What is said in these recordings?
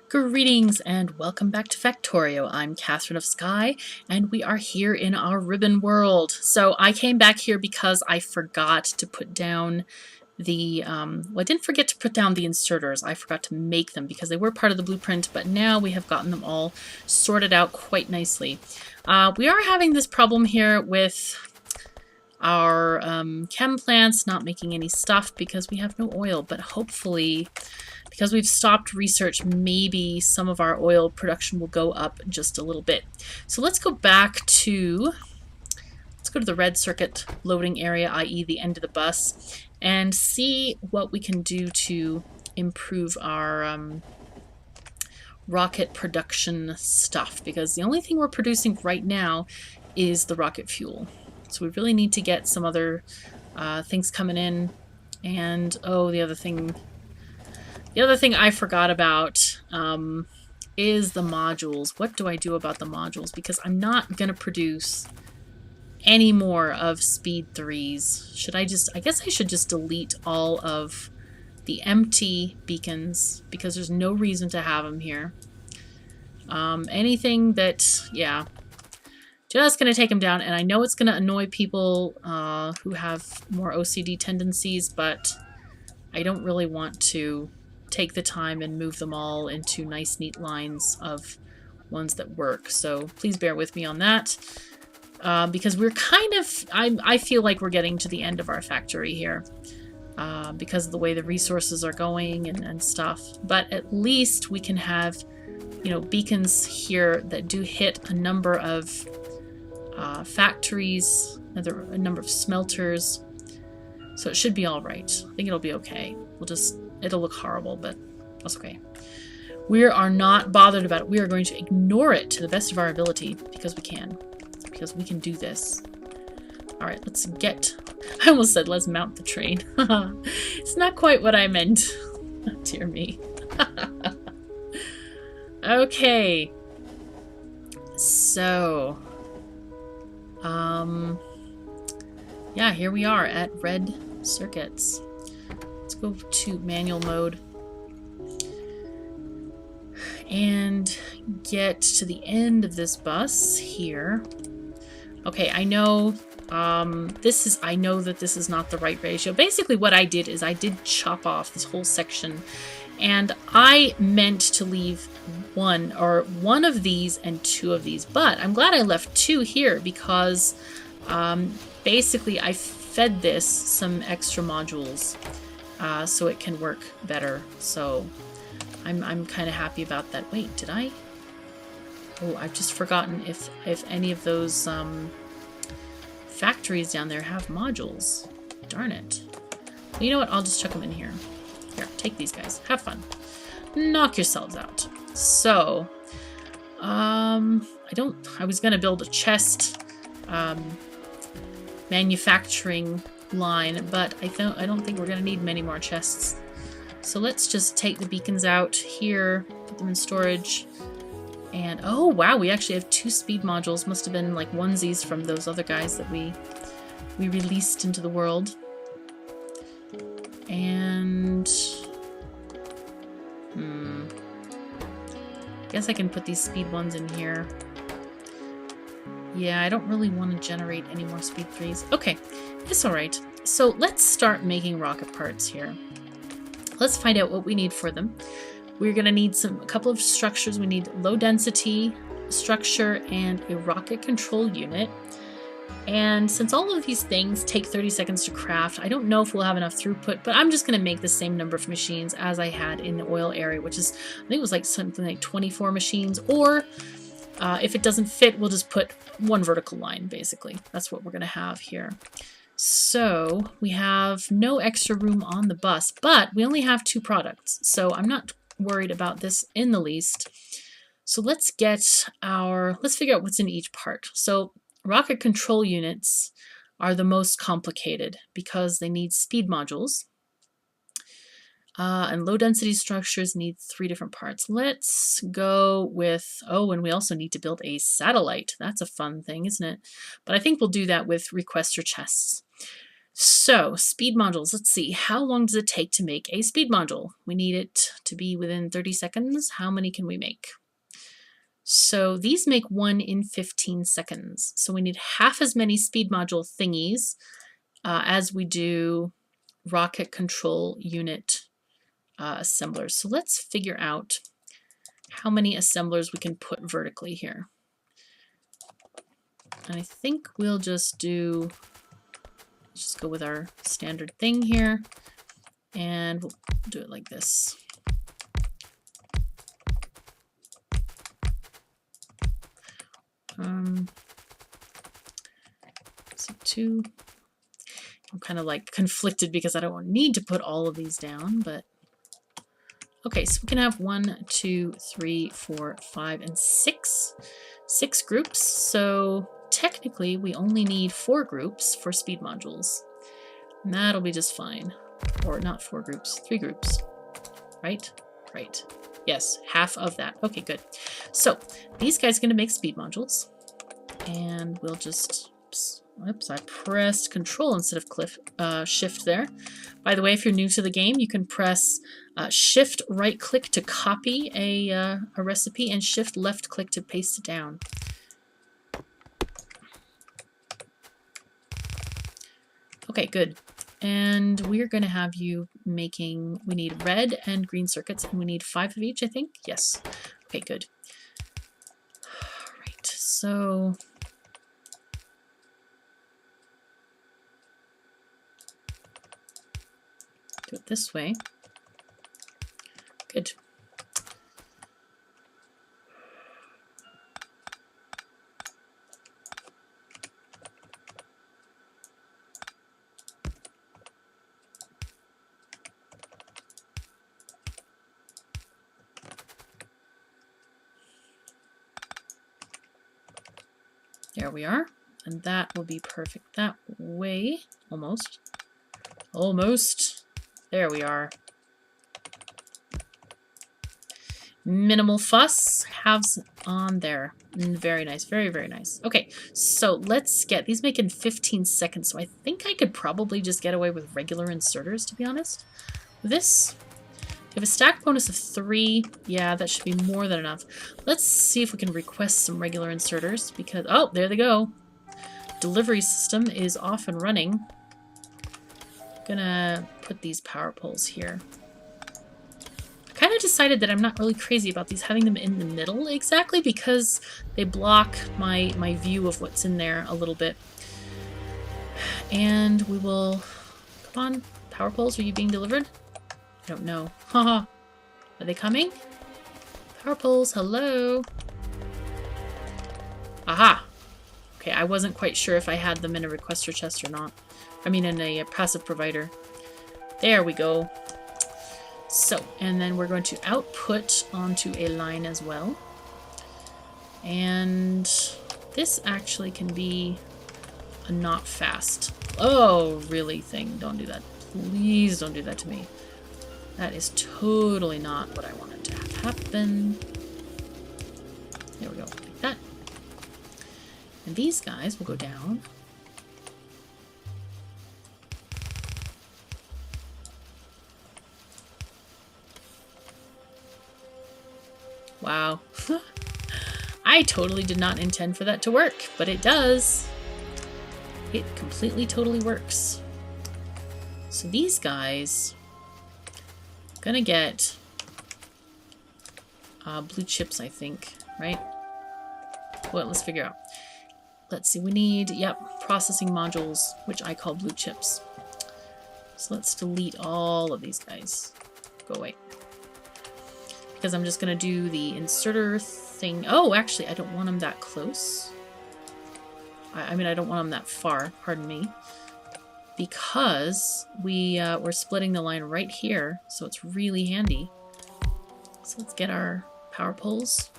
Greetings and welcome back to Factorio. I'm KatherineOfSky and we are here in our ribbon world. So I came back here because I forgot to put down the, I didn't forget to put down the inserters. I forgot to make them because they were part of the blueprint, but now we have gotten them all sorted out quite nicely. We are having this problem here with our chem plants not making any stuff because we have no oil, but hopefully because we've stopped research, maybe some of our oil production will go up just a little bit. So let's go back to, let's go to the red circuit loading area, i.e. the end of the bus, and see what we can do to improve our rocket production stuff, because the only thing we're producing right now is the rocket fuel. So we really need to get some other things coming in. And oh, the other thing I forgot about is the modules. What do I do about the modules? Because I'm not going to produce any more of speed 3s. Should I just, I guess I should just delete all of the empty beacons because there's no reason to have them here. Anything that, yeah, just going to take them down. And I know it's going to annoy people who have more OCD tendencies, but I don't really want to take the time and move them all into nice, neat lines of ones that work. So please bear with me on that. Because we're kind of, I feel like we're getting to the end of our factory here. Because of the way the resources are going and stuff. But at least we can have, you know, beacons here that do hit a number of factories, a number of smelters. So it should be all right. I think it'll be okay. It'll look horrible, but that's okay. We are not bothered about it. We are going to ignore it to the best of our ability because we can. Because we can do this. All right, let's get... I almost said let's mount the train. It's not quite what I meant. Dear me. Okay. So... yeah, here we are at red circuits. Let's go to manual mode and get to the end of this bus here. Okay, I know I know that this is not the right ratio. Basically what I did is I did chop off this whole section, and I meant to leave one of these and 2 of these, but I'm glad I left 2 here because basically I fed this some extra modules so it can work better. So I'm kind of happy about that. Wait, did I? Oh, I've just forgotten if any of those factories down there have modules. Darn it. Well, you know what? I'll just chuck them in here. Here, take these guys. Have fun. Knock yourselves out. So, I was gonna build a chest manufacturing line, but I don't think we're gonna need many more chests. So let's just take the beacons out here, put them in storage, and oh wow, we actually have 2 speed modules. Must have been like onesies from those other guys that we released into the world. And guess I can put these speed ones in here. Yeah, I don't really want to generate any more speed 3s. Okay, it's alright. So let's start making rocket parts here. Let's find out what we need for them. We're going to need a couple of structures. We need low density structure and a rocket control unit. And since all of these things take 30 seconds to craft, I don't know if we'll have enough throughput, but I'm just going to make the same number of machines as I had in the oil area, which is, I think it was like something like 24 machines, or if it doesn't fit, we'll just put 1 vertical line, basically. That's what we're going to have here. So we have no extra room on the bus, but we only have 2 products, so I'm not worried about this in the least. So let's figure out what's in each part. So rocket control units are the most complicated because they need speed modules. And low density structures need 3 different parts. Let's go with, oh, and we also need to build a satellite. That's a fun thing, isn't it? But I think we'll do that with requester chests. So, speed modules. Let's see. How long does it take to make a speed module? We need it to be within 30 seconds. How many can we make? So these make 1 in 15 seconds. So we need half as many speed module thingies as we do rocket control unit assemblers. So let's figure out how many assemblers we can put vertically here. And I think we'll just do, let's just go with our standard thing here, and we'll do it like this. So 2. I'm kind of like conflicted because I don't need to put all of these down, but okay, so we can have 1, 2, 3, 4, 5, and 6 groups. So technically we only need 4 groups for speed modules. And that'll be just fine. Or not 4 groups, 3 groups. Right? Right. Yes, half of that. Okay, good. So these guys are going to make speed modules. And we'll just... Oops, I pressed Control instead of Shift there. By the way, if you're new to the game, you can press Shift right-click to copy a recipe and Shift left-click to paste it down. Okay, good. And we're going to have you making... We need red and green circuits, and we need 5 of each, I think? Yes. Okay, good. All right, so... do it this way. Good. There we are. And that will be perfect that way. Almost. Almost. There we are. Minimal fuss. Halves on there. Very nice. Very, very nice. Okay, so let's get... These make in 15 seconds, so I think I could probably just get away with regular inserters, to be honest. This... We have a stack bonus of 3. Yeah, that should be more than enough. Let's see if we can request some regular inserters, because... Oh, there they go. Delivery system is off and running. Gonna put these power poles here. I kind of decided that I'm not really crazy about these having them in the middle exactly because they block my view of what's in there a little bit. And we will... Come on, power poles, are you being delivered? I don't know. Haha. Are they coming? Power poles, hello? Aha! Okay, I wasn't quite sure if I had them in a requester chest or not. I mean in a passive provider. There we go. So, and then we're going to output onto a line as well. And this actually can be a not fast. Oh, really thing. Don't do that. Please don't do that to me. That is totally not what I wanted to have happen. There we go. Like that. And these guys will go down. Wow. I totally did not intend for that to work, but it does. It completely totally works. So these guys are gonna get blue chips, I think, right? Well, let's figure out. Let's see, we need, yep, processing modules, which I call blue chips. So let's delete all of these guys. Go away. Because I'm just going to do the inserter thing. Oh, actually, I don't want them that close. I mean, I don't want them that far, pardon me. Because we're splitting the line right here, so it's really handy. So let's get our power poles.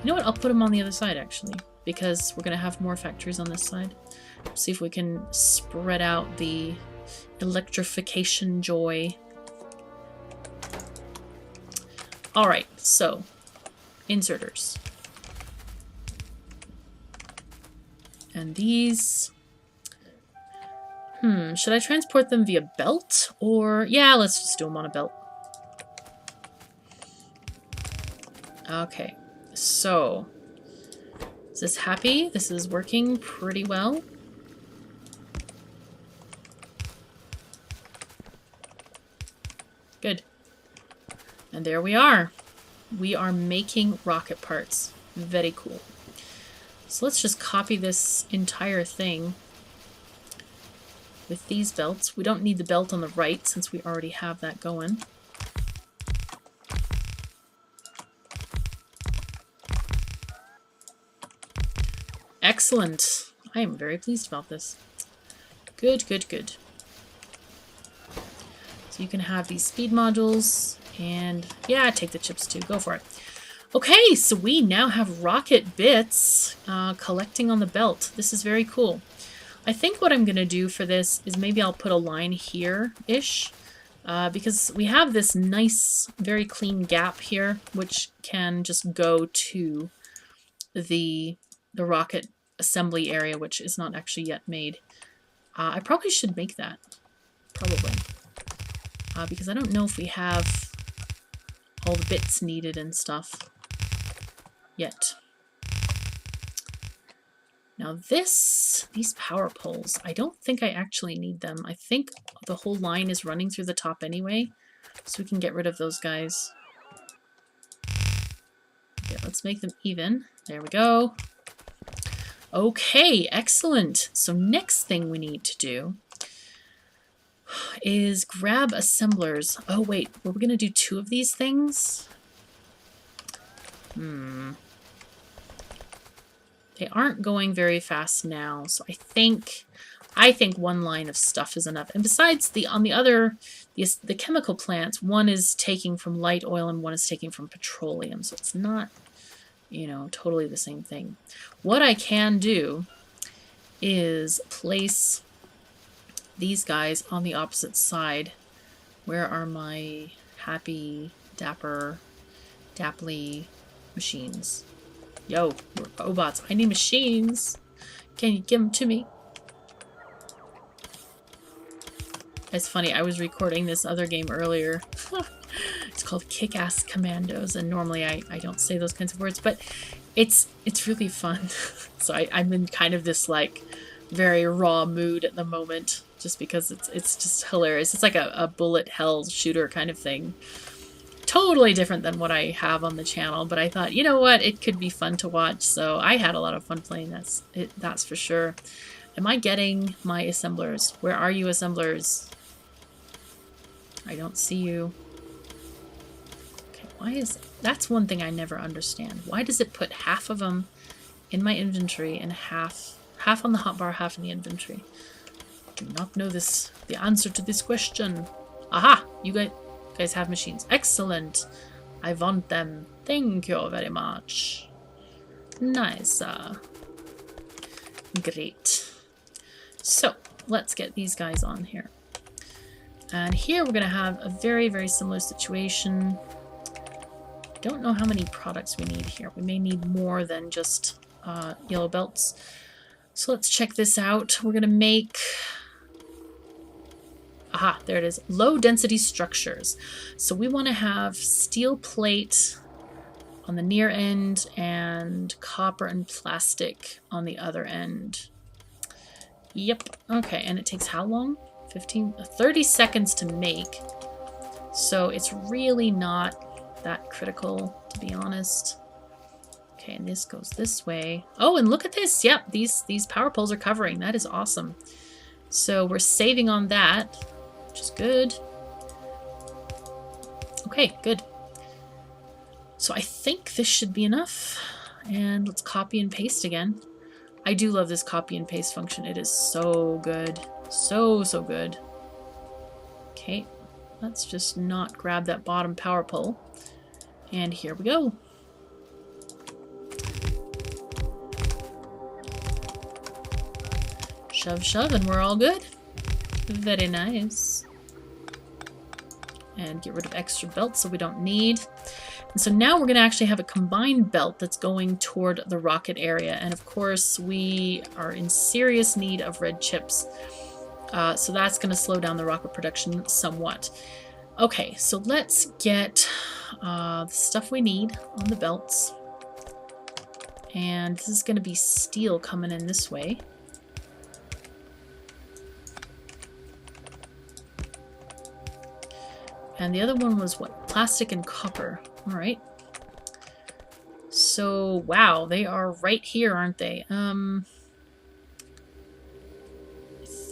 You know what? I'll put them on the other side, actually, because we're going to have more factories on this side. See if we can spread out the electrification joy. Alright, so, inserters. And these Should I transport them via belt? Or, yeah, let's just do them on a belt. Okay, so, is this happy? This is working pretty well. Good. And there we are. We are making rocket parts. Very cool. So let's just copy this entire thing with these belts. We don't need the belt on the right since we already have that going. Excellent. I am very pleased about this. Good, good, good. So you can have these speed modules, and yeah, take the chips too. Go for it. Okay, so we now have rocket bits collecting on the belt. This is very cool. I think what I'm going to do for this is maybe I'll put a line here-ish, because we have this nice, very clean gap here, which can just go to the rocket assembly area, which is not actually yet made. I probably should make that. Probably. Because I don't know if we have all the bits needed and stuff yet. Now these power poles, I don't think I actually need them. I think the whole line is running through the top anyway, so we can get rid of those guys. Okay, let's make them even. There we go. Okay, excellent. So next thing we need to do is grab assemblers. Oh wait, were we going to do 2 of these things? They aren't going very fast now, so I think 1 line of stuff is enough. And besides, on the other, the chemical plants, one is taking from light oil and one is taking from petroleum, so it's not, you know, totally the same thing. What I can do is place these guys on the opposite side. Where are my happy, dapper, dapply machines? Yo, robots, I need machines. Can you give them to me? It's funny, I was recording this other game earlier. It's called Kick-Ass Commandos, and normally I don't say those kinds of words, but it's really fun. So I'm in kind of this like very raw mood at the moment, just because it's just hilarious. It's like a bullet hell shooter kind of thing. Totally different than what I have on the channel, but I thought, you know what, it could be fun to watch, so I had a lot of fun playing that's for sure. Am I getting my assemblers? Where are you, assemblers? I don't see you. Okay, why is... That's one thing I never understand. Why does it put half of them in my inventory and half on the hotbar, half in the inventory? I do not know the answer to this question. Aha! You guys have machines. Excellent. I want them. Thank you very much. Nice. Great. So, let's get these guys on here. And here we're going to have a very, very similar situation. Don't know how many products we need here. We may need more than just yellow belts. So let's check this out. We're going to make... Aha, there it is. Low density structures. So we want to have steel plate on the near end and copper and plastic on the other end. Yep. Okay, and it takes how long? 30 seconds to make. So it's really not that critical, to be honest. Okay, and this goes this way. Oh, and look at this. Yep, these power poles are covering. That is awesome. So we're saving on that, which is good. Okay, good. So I think this should be enough. And let's copy and paste again. I do love this copy and paste function. It is so good. So good. Okay, let's just not grab that bottom power pole. And here we go. Shove, shove, and we're all good. Very nice. And get rid of extra belts so we don't need. And so now we're going to actually have a combined belt that's going toward the rocket area. And of course, we are in serious need of red chips. So that's going to slow down the rocket production somewhat. Okay, so let's get the stuff we need on the belts. And this is going to be steel coming in this way. And the other one was what? Plastic and copper. All right. So, wow, they are right here, aren't they? I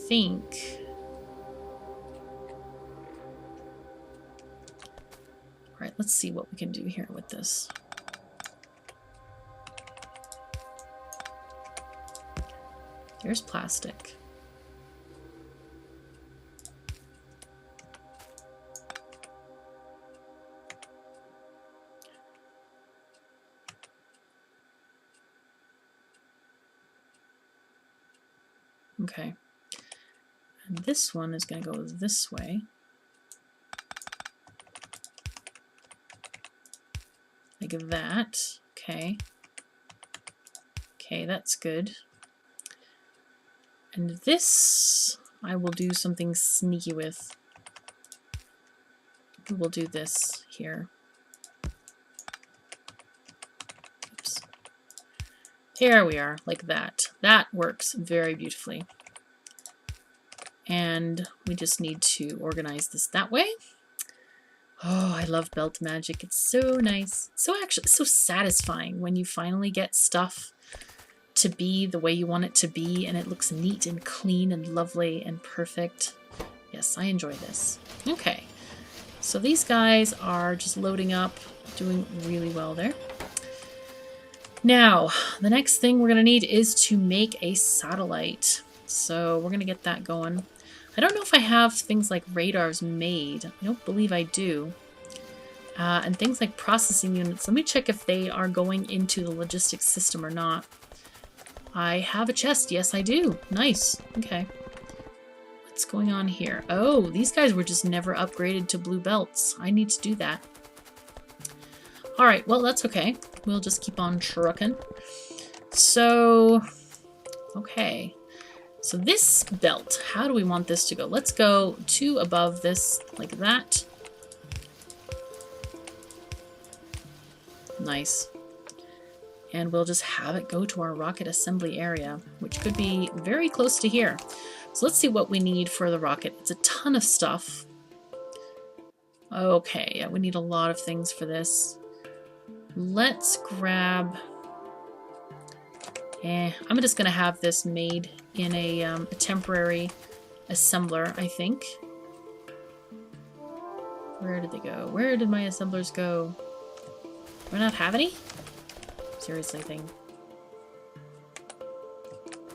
think... All right, let's see what we can do here with this. There's plastic. Okay. And this one is going to go this way. Like that. Okay. Okay, that's good. And this, I will do something sneaky with. We'll do this here. Oops. Here we are, like that. That works very beautifully. And we just need to organize this that way. Oh, I love belt magic. It's so nice. So actually, so satisfying when you finally get stuff to be the way you want it to be, and it looks neat and clean and lovely and perfect. Yes, I enjoy this. Okay, so these guys are just loading up, doing really well there. Now, the next thing we're going to need is to make a satellite. So we're going to get that going. I don't know if I have things like radars made. I don't believe I do. And things like processing units. Let me check if they are going into the logistics system or not. I have a chest. Yes, I do. Nice. Okay. What's going on here? Oh, these guys were just never upgraded to blue belts. I need to do that. Alright, well, that's okay. We'll just keep on trucking. So, okay. So this belt, how do we want this to go? Let's go 2 above this, like that. Nice. And we'll just have it go to our rocket assembly area, which could be very close to here. So let's see what we need for the rocket. It's a ton of stuff. Okay, yeah, we need a lot of things for this. Let's grab... I'm just going to have this made in a temporary assembler, I think. Where did they go? Where did my assemblers go? Do I not have any? Seriously, thing.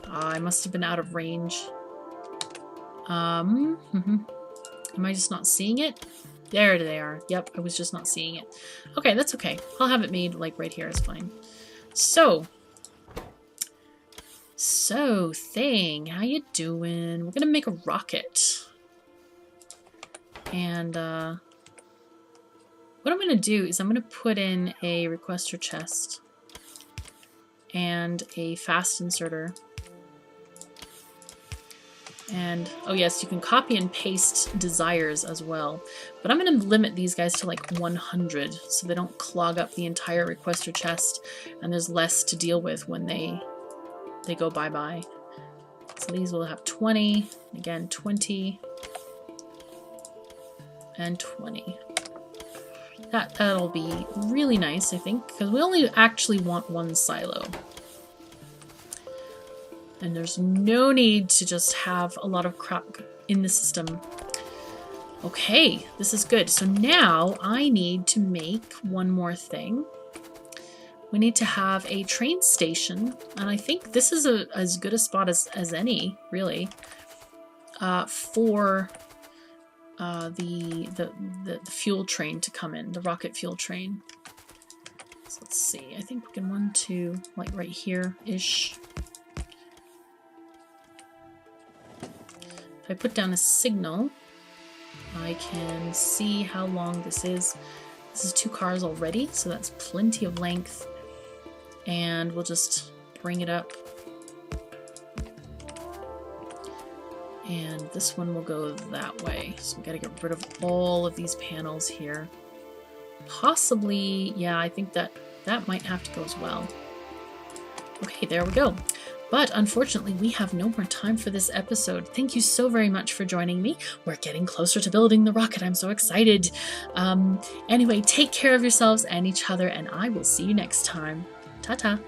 I must have been out of range. Am I just not seeing it? There they are. Yep, I was just not seeing it. Okay, that's okay. I'll have it made like right here is fine. So, Thing, how you doing? We're gonna make a rocket. And, what I'm gonna do is I'm gonna put in a requester chest and a fast inserter. And, oh yes, you can copy and paste desires as well. But I'm going to limit these guys to like 100 so they don't clog up the entire requester chest and there's less to deal with when they go bye-bye. So these will have 20, again 20, and 20. That'll be really nice, I think, because we only actually want 1 silo. And there's no need to just have a lot of crap in the system. Okay, this is good. So now I need to make one more thing. We need to have a train station, and I think this is as good a spot as any, really, for the fuel train to come in, the rocket fuel train. So let's see, I think we can 1, 2, like right here-ish. If I put down a signal, I can see how long this is. This is 2 cars already, so that's plenty of length. And we'll just bring it up. And this one will go that way. So we gotta get rid of all of these panels here. Possibly, yeah, I think that might have to go as well. Okay, there we go. But unfortunately, we have no more time for this episode. Thank you so very much for joining me. We're getting closer to building the rocket. I'm so excited. Anyway, take care of yourselves and each other, and I will see you next time. Ta-ta.